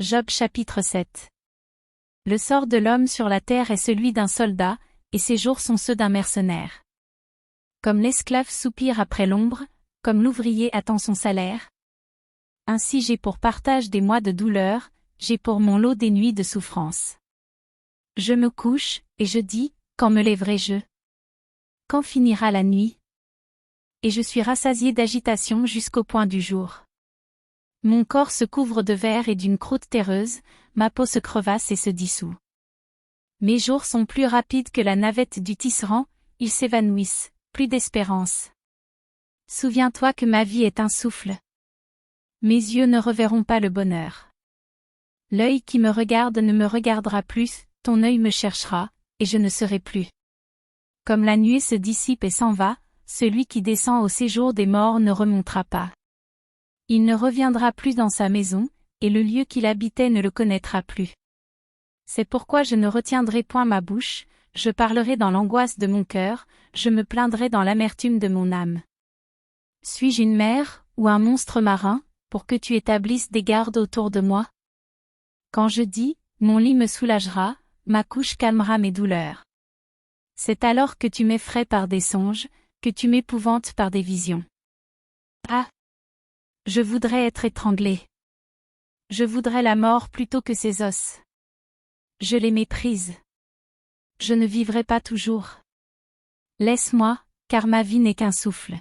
Job chapitre 7. Le sort de l'homme sur la terre est celui d'un soldat, et ses jours sont ceux d'un mercenaire. Comme l'esclave soupire après l'ombre, comme l'ouvrier attend son salaire. Ainsi j'ai pour partage des mois de douleur, j'ai pour mon lot des nuits de souffrance. Je me couche, et je dis, quand me lèverai-je? Quand finira la nuit? Et je suis rassasié d'agitation jusqu'au point du jour. Mon corps se couvre de verre et d'une croûte terreuse, ma peau se crevasse et se dissout. Mes jours sont plus rapides que la navette du tisserand, ils s'évanouissent, plus d'espérance. Souviens-toi que ma vie est un souffle. Mes yeux ne reverront pas le bonheur. L'œil qui me regarde ne me regardera plus, ton œil me cherchera, et je ne serai plus. Comme la nuée se dissipe et s'en va, celui qui descend au séjour des morts ne remontera pas. Il ne reviendra plus dans sa maison, et le lieu qu'il habitait ne le connaîtra plus. C'est pourquoi je ne retiendrai point ma bouche, je parlerai dans l'angoisse de mon cœur, je me plaindrai dans l'amertume de mon âme. Suis-je une mer, ou un monstre marin, pour que tu établisses des gardes autour de moi? Quand je dis, mon lit me soulagera, ma couche calmera mes douleurs. C'est alors que tu m'effraies par des songes, que tu m'épouvantes par des visions. Ah! Je voudrais être étranglé. Je voudrais la mort plutôt que ces os. Je les méprise. Je ne vivrai pas toujours. Laisse-moi, car ma vie n'est qu'un souffle.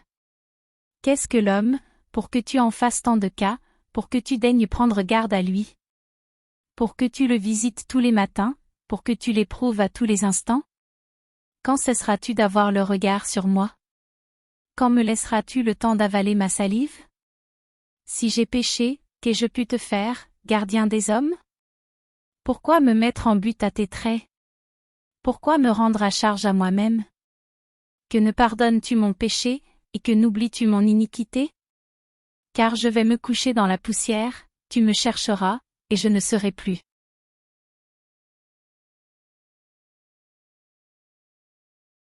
Qu'est-ce que l'homme, pour que tu en fasses tant de cas, pour que tu daignes prendre garde à lui? Pour que tu le visites tous les matins, pour que tu l'éprouves à tous les instants? Quand cesseras-tu d'avoir le regard sur moi? Quand me laisseras-tu le temps d'avaler ma salive? Si j'ai péché, qu'ai-je pu te faire, gardien des hommes? Pourquoi me mettre en butte à tes traits? Pourquoi me rendre à charge à moi-même? Que ne pardonnes-tu mon péché, et que n'oublies-tu mon iniquité? Car je vais me coucher dans la poussière, tu me chercheras, et je ne serai plus.